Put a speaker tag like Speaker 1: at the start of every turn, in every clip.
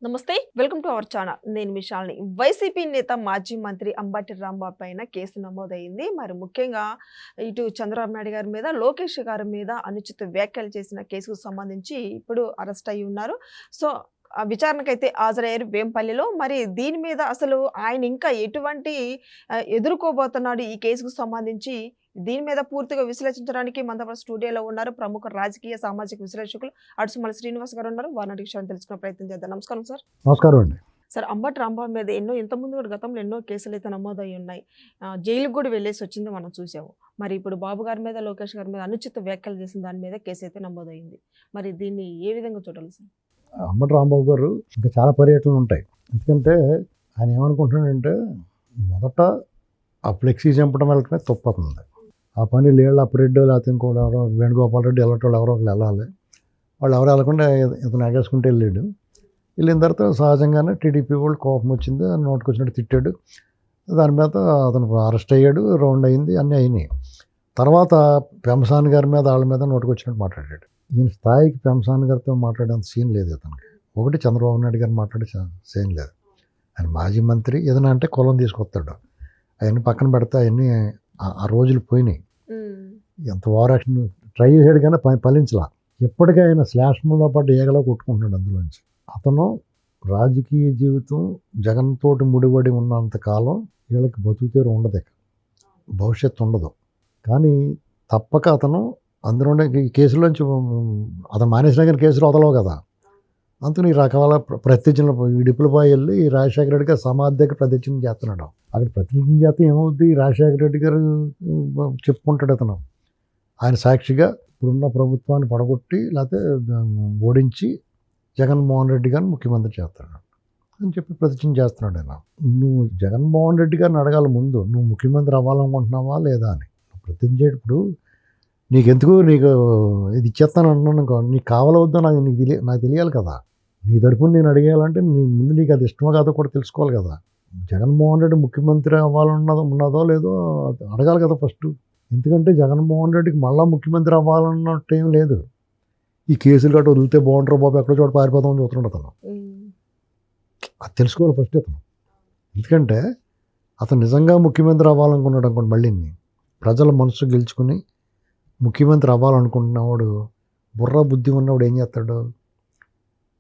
Speaker 1: నమస్తే. Welcome to our channel. నేను మీ Shalini. YCP నేత మాజీ మంత్రి అంబటి రాంబాబు పైన కేసు నమోదయింది. మరి ముఖ్యంగా ఇటు చంద్రబాబు నాయుడు గారి మీద, లోకేష్ గారి మీద అనుచిత వ్యాఖ్యలు చేసిన కేసుకు సంబంధించి ఇప్పుడు అరెస్ట్ అయ్యి ఉన్నారు. సో, ఆ విచారణకైతే హాజరయ్యారు వేంపల్లిలో. మరి దీని మీద అసలు ఆయన ఇంకా ఎటువంటి ఎదుర్కోబోతున్నాడు ఈ కేసుకు సంబంధించి? దీని మీద పూర్తిగా విశ్లేషించడానికి మనతో స్టూడియోలో ఉన్నారు ప్రముఖ రాజకీయ, సామాజిక విశ్లేషకులు అడుసుమల్లి శ్రీనివాస్ గారు ఉన్నారు. వారిని విషయాన్ని తెలుసుకునే ప్రయత్నం చేద్దాం. నమస్కారం సార్.
Speaker 2: నమస్కారం అండి.
Speaker 1: సార్, అంబటి రాంబాబు మీద ఇంతకుముందు కూడా గతంలో ఎన్నో కేసులు అయితే నమోదయ్యి ఉన్నాయి. జైలుకు కూడా వెళ్ళేసి వచ్చింది మనం చూసాము. మరి ఇప్పుడు బాబు గారి మీద, లోకేష్ గారి మీద అనుచిత వ్యాఖ్యలు చేసిన దాని మీద కేసు అయితే నమోదయ్యింది. మరి దీన్ని ఏ విధంగా చూడాలి సార్?
Speaker 2: అంబటి రాంబాబు గారు ఇంకా చాలా పర్యటనలు ఉంటాయి. ఎందుకంటే ఆయన ఏమనుకుంటున్నాడంటే, మొదట ఆ ఫ్లెక్సీ చంపడం వెళ్ళటమే తప్పవుతుంది. ఆ పని లేళ్ళ అప్పిరెడ్డి లేకపోతే ఇంకోటి ఎవరో వేణుగోపాల్ రెడ్డి వెళ్ళేటోళ్ళు ఎవరో ఒకరు వెళ్ళాలి. వాళ్ళు ఎవరు వెళ్ళకుండా ఇతను ఎగేసుకుంటూ వెళ్ళాడు. వెళ్ళిన తర్వాత సహజంగానే టీడీపీ వాళ్ళు కోపం వచ్చింది, నోటికి వచ్చినట్టు తిట్టాడు. దాని మీద అతను అరెస్ట్ అయ్యాడు, రౌండ్ అయింది, అన్నీ అయినాయి. తర్వాత పెంసాని గారి మీద వాళ్ళ మీద నోటికి వచ్చినట్టు మాట్లాడాడు. ఈయన స్థాయికి పెంసాని గారితో మాట్లాడేంత సీన్ లేదు ఇతనికి. ఒకటి చంద్రబాబు నాయుడు గారు మాట్లాడే సీన్ లేదు. ఆయన మాజీ మంత్రి ఏదైనా అంటే కులం తీసుకొస్తాడు. అవన్నీ పక్కన పెడితే అవన్నీ ఆ రోజులు పోయినాయి. ఎంత ఓవర్ యాక్షన్ ట్రై చేశాడు కానీ ఫలించలా. ఎప్పటికీ ఆయన శ్లాష్మంలో పడ్డ ఏగలో కొట్టుకుంటున్నాడు అందులోంచి. అతను రాజకీయ జీవితం జగన్తోటి ముడిపడి ఉన్నంత కాలం వీళ్ళకి బతుకుతేరు ఉండదు, భవిష్యత్తు ఉండదు. కానీ తప్పక అతను అందులోనే ఈ కేసులోంచి అతను మానేసినా కానీ కేసులు వదలవు కదా. అందుకని ఈ రకాల ప్రత్యక్షలు ఇడుపులపై వెళ్ళి రాజశేఖర రెడ్డి గారు సమాధి దగ్గర ప్రత్యక్షం చేస్తున్నాడు. అక్కడ ప్రతిజ్ఞ చేస్తే ఏమవుద్ది, రాజశేఖర రెడ్డి గారు చెప్పుకుంటాడు అతను. ఆయన సాక్షిగా ఇప్పుడున్న ప్రభుత్వాన్ని పడగొట్టి లేకపోతే ఓడించి జగన్మోహన్ రెడ్డి గారిని ముఖ్యమంత్రి చేస్తాడు అని చెప్పి ప్రతిజ్ఞ చేస్తున్నాడు ఆయన. నువ్వు జగన్మోహన్ రెడ్డి గారిని అడగాలి ముందు, నువ్వు ముఖ్యమంత్రి అవ్వాలనుకుంటున్నావా లేదా అని. ప్రతిజ్ఞ చేయటప్పుడు నీకు ఇది ఇచ్చేస్తాను అంటున్నాను, నీకు కావాలవద్దో నాకు తెలియాలి కదా. నీ తరపున నేను అడిగేయాలంటే ముందు నీకు అది ఇష్టమో కాదో కూడా తెలుసుకోవాలి కదా. జగన్మోహన్ రెడ్డి ముఖ్యమంత్రి ఉన్నదో లేదో అడగాలి కదా ఫస్ట్. ఎందుకంటే జగన్మోహన్ రెడ్డికి మళ్ళీ ముఖ్యమంత్రి అవ్వాలన్నట్టు ఏం లేదు. ఈ కేసులు గట్రా వదిలితే బాగుంటారు బాబు, ఎక్కడో చోట పారిపోతామని చూస్తున్నాడు అతను. అది తెలుసుకోవాలి ఫస్ట్ అతను. ఎందుకంటే అతను నిజంగా ముఖ్యమంత్రి అవ్వాలనుకున్నాడు అనుకోండి, మళ్ళీ ప్రజల మనసు గెలుచుకుని ముఖ్యమంత్రి అవ్వాలనుకుంటున్నవాడు, బుర్ర బుద్ధి ఉన్నవాడు ఏం చేస్తాడు?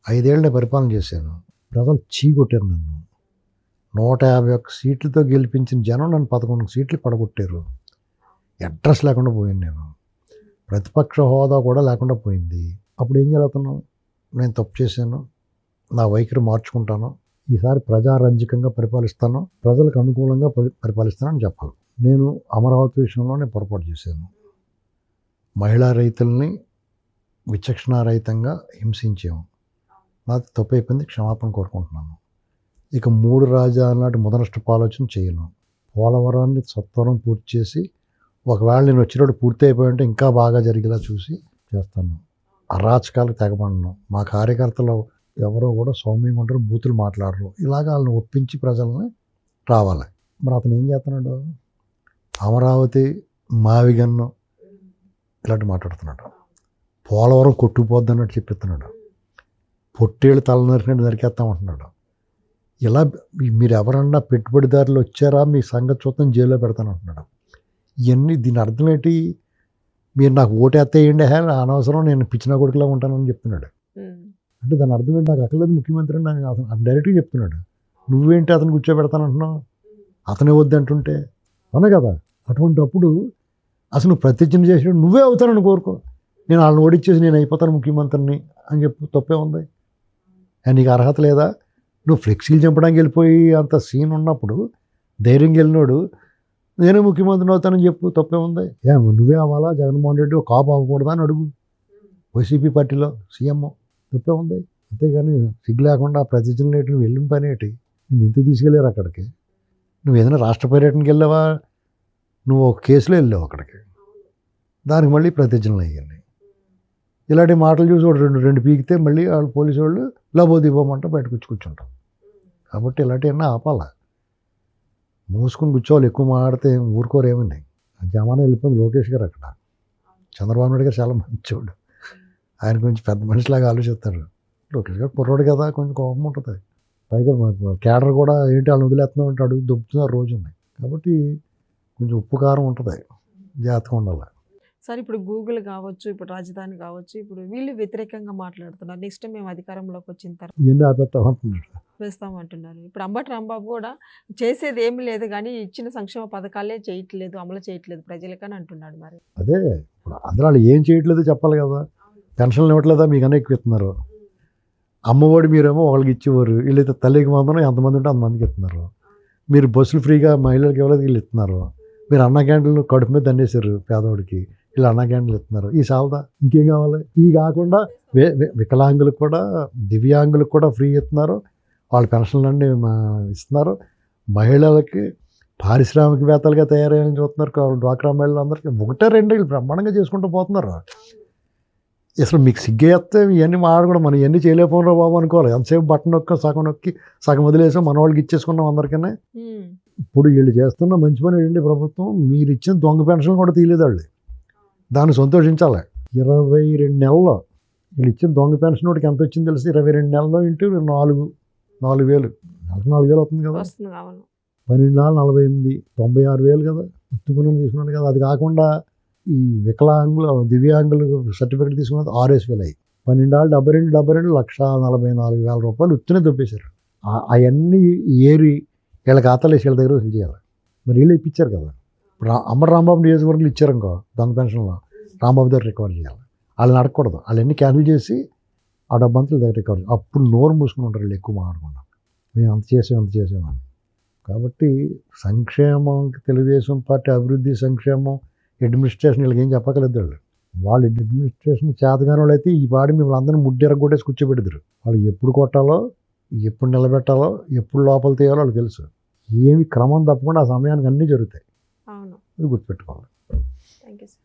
Speaker 2: 5 ఏళ్ళ పరిపాలన చేశాను, ప్రజలు చీకొట్టారు నన్ను, 151 సీట్లతో గెలిపించిన జనం నన్ను 11 సీట్లు పడగొట్టారు, అడ్రస్ లేకుండా పోయాను, నేను ప్రతిపక్ష హోదా కూడా లేకుండా పోయింది. అప్పుడు ఏం చేయాలవుతున్నావు? నేను తప్పు చేశాను, నా వైఖరి మార్చుకుంటాను, ఈసారి ప్రజారంజకంగా పరిపాలిస్తాను, ప్రజలకు అనుకూలంగా పరిపాలిస్తానని చెప్పాలి. నేను అమరావతి విషయంలో నేను పొరపాటు చేశాను, మహిళా రైతుల్ని విచక్షణారహితంగా హింసించాము, నాకు తప్పు అయిపోయింది, క్షమాపణ కోరుకుంటున్నాను. ఇక 3 రాజధానుల నాటి మొదనష్టపు ఆలోచన చేయను, పోలవరాన్ని సత్వరం పూర్తి చేసి ఒకవేళ నేను వచ్చినప్పుడు పూర్తి అయిపోయింటే ఇంకా బాగా జరిగేలా చూసి చేస్తాను. అరాచకాలకు తెగబడను, మా కార్యకర్తలు ఎవరో కూడా సౌమ్యంగా ఉంటారు, బూతులు మాట్లాడరు, ఇలాగ వాళ్ళని ఒప్పించి ప్రజల్ని రావాలి. మరి అతను ఏం చేస్తున్నాడు? అమరావతి, మావిగన్ను ఇలాంటి మాట్లాడుతున్నాడు, పోలవరం కొట్టుకుపోద్ది అన్నట్టు చెప్పిస్తున్నాడు, పొట్టేళ్ళు తలనరికినట్టు నరికేస్తామంటున్నాడు. ఇలా మీరు ఎవరన్నా పెట్టుబడిదారులు వచ్చారా మీ సంగతి చూద్దాం జైల్లో పెడతానంటున్నాడు. దీని అర్థం ఏంటి? మీరు నాకు ఓటేస్తేయండి, అనవసరం నేను పిచ్చిన కొడుకులా ఉంటానని చెప్తున్నాడు. అంటే దాని అర్థం ఏంటి? నాకు అక్కర్లేదు ముఖ్యమంత్రి అని అతను డైరెక్ట్గా చెప్తున్నాడు. నువ్వేంటి అతను కూర్చోబెడతానంటున్నావు? అతనే వద్దు అంటుంటే అవునా కదా. అటువంటిప్పుడు అసలు నువ్వు ప్రతిజ్ఞ చేసినట్టు నువ్వే అవుతానని కోరుకో, నేను వాళ్ళని ఓడిచ్చేసి నేను అయిపోతాను ముఖ్యమంత్రిని అని చెప్పు, తప్పే ఉంది. నీకు అర్హత లేదా? నువ్వు ఫ్లెక్సీలు చంపడానికి వెళ్ళిపోయి అంత సీన్ ఉన్నప్పుడు ధైర్యంగా వెళ్ళినోడు నేనే ముఖ్యమంత్రిని అవుతానని చెప్పు, తప్పే ఉంది. నువ్వే అవ్వాలా? జగన్మోహన్ రెడ్డి ఒక కాపు అవ్వకూడదా అని అడుగు, వైసీపీ పార్టీలో సీఎం, తప్పే ఉంది. అంతేగాని సిగ్గు లేకుండా ప్రతిజ్ఞలు నేటి నువ్వు వెళ్ళిన పని ఏంటి? నేను ఎందుకు తీసుకెళ్ళారు అక్కడికి? నువ్వు ఏదైనా రాష్ట్ర పర్యటనకి వెళ్ళావా? నువ్వు ఒక కేసులో వెళ్ళావు అక్కడికి, దానికి మళ్ళీ ప్రతిజ్ఞలు అయ్యాయి. ఇలాంటి మాటలు చూసి ఒక రెండు పీకితే మళ్ళీ వాళ్ళు పోలీసు వాళ్ళు లబోదిపోమంటే బయటకు వచ్చి కూర్చుంటాం. కాబట్టి ఇలాంటివన్నీ ఆపాలా, మూసుకుని కూర్చోవాలి. ఎక్కువ మాట్లాడితే ఊరుకోరేమని. జమానా వెళ్ళిపోయింది లోకేష్ గారు. అక్కడ చంద్రబాబు నాయుడు గారు చాలా మంచివాడు, ఆయన గురించి పెద్ద మనిషిలాగా ఆలోచిస్తారు. లోకేష్ గారు కుర్రోడు కదా, కొంచెం కోపం ఉంటుంది. పైగా కేడర్ కూడా ఏంటి వాళ్ళని వదిలేస్తున్నాం అంటే అడుగు దొబ్బుతున్నారు రోజు ఉన్నాయి. కాబట్టి కొంచెం ఉప్పు కారం ఉంటుంది, జాగ్రత్తగా ఉండాలి.
Speaker 1: సార్ ఇప్పుడు గూగుల్ కావచ్చు, ఇప్పుడు రాజధాని కావచ్చు, ఇప్పుడు వీళ్ళు వ్యతిరేకంగా మాట్లాడుతున్నారు. నెక్స్ట్ మేము అధికారంలోకి వచ్చిన తర్వాత
Speaker 2: ఇవన్నీ ఆపేస్తామంటున్నాడు.
Speaker 1: వేస్తామంటున్నారు. ఇప్పుడు అంబటి రాంబాబు కూడా చేసేది ఏమీ లేదు కానీ ఇచ్చిన సంక్షేమ పథకాలే చేయట్లేదు, అమలు చేయట్లేదు ప్రజలకని అంటున్నాడు. మరి
Speaker 2: అదే ఇప్పుడు అందరూ వాళ్ళు ఏం చేయట్లేదో చెప్పాలి కదా. పెన్షన్లు ఇవ్వట్లేదా, మీకు ఎక్కువ ఇస్తున్నారు. అమ్మఒడి మీరేమో వాళ్ళకి ఇచ్చేవారు, వీళ్ళైతే తల్లికి మందనం ఎంతమంది ఉంటే అంతమందికి ఇస్తున్నారు. మీరు బస్సులు ఫ్రీగా మహిళలకు ఇవ్వలేదు, వీళ్ళు ఇస్తున్నారు. మీరు అన్న క్యాంటీన్లు కడుపు మీద దండేశారు పేదవాడికి, వీళ్ళు అన్న క్యాంటీన్లు ఇస్తున్నారు. ఈ సాలదా ఇంకేం కావాలి? ఈ కాకుండా వికలాంగులకు కూడా దివ్యాంగులకు కూడా ఫ్రీ ఇస్తున్నారు, వాళ్ళ పెన్షన్లన్నీ ఇస్తున్నారు. మహిళలకి పారిశ్రామికవేత్తలుగా తయారయ్యాలని చూస్తున్నారు. డ్వాక్రా మహిళలు అందరికీ ఒకటే రెండు వీళ్ళు బ్రహ్మాండంగా చేసుకుంటూ పోతున్నారు. అసలు మీకు సిగ్గేస్తే ఇవన్నీ మాట్లాడకూడదు, మనం ఇవన్నీ చేయలేకపోయినా బాబు అనుకోవాలి. ఎంతసేపు బట్టన్ నొక్క సగం నొక్కి సగం వదిలేసాం, మన వాళ్ళకి ఇచ్చేసుకున్నాం అందరికీ. ఇప్పుడు వీళ్ళు చేస్తున్న మంచి పని ఏంటి, ప్రభుత్వం మీరు ఇచ్చిన దొంగ పెన్షన్ కూడా తీయలేదు వాళ్ళు, దాన్ని సంతోషించాలి. 22 నెలల్లో వీళ్ళు ఇచ్చిన దొంగ పెన్షన్ వాడికి ఎంత వచ్చింది తెలిసి, 22 నెలల్లో ఇంటూ 4,000 నెలకు 4,000 అవుతుంది కదా. 12 నాలుగు 48, 96,000 కదా. ఉత్తుకుని తీసుకున్నాడు కదా. అది కాకుండా ఈ వికలాంగులు దివ్యాంగులు సర్టిఫికేట్ తీసుకున్నది 6,000 అయ్యి 12 72 1,44,000 రూపాయలు ఉత్తునే దొబ్బేశారు. అవన్నీ ఏరి వీళ్ళ ఖాతాలు వేసి వీళ్ళ దగ్గర వసూలు చేయాలి. మరి వీళ్ళు ఇప్పించారు కదా. ఇప్పుడు అంబటి రాంబాబు నియోజకవర్గంలో ఇచ్చారనుకో దొంగ పెన్షన్లో, రాంబాబు దగ్గర రికవర్ చేయాలి. వాళ్ళని అడగకూడదు, వాళ్ళన్నీ క్యాన్సిల్ చేసి ఆ డబ్బంతుల దగ్గర రికవర్ చేయాలి. అప్పుడు నోరు మూసుకుని ఉంటారు వీళ్ళు, ఎక్కువ మాట్లాడకుండా మేము అంత చేసామని. కాబట్టి సంక్షేమం, తెలుగుదేశం పార్టీ అభివృద్ధి, సంక్షేమం, అడ్మినిస్ట్రేషన్ వీళ్ళకి ఏం చెప్పగలదు. వాళ్ళు అడ్మినిస్ట్రేషన్ చేతగాని వాళ్ళు అయితే ఈ పాడి మిమ్మల్ని అందరినీ ముడ్డెరగొట్టేసి కూర్చోబెడతారు. వాళ్ళు ఎప్పుడు కొట్టాలో, ఎప్పుడు నిలబెట్టాలో, ఎప్పుడు లోపల తీయాలో వాళ్ళకి తెలుసు. ఏమి క్రమం తప్పకుండా ఆ సమయానికి అన్నీ జరుగుతాయి.
Speaker 1: అవును,
Speaker 2: అది గుర్తుపెట్టుకోవాలి.
Speaker 1: Thank you sir.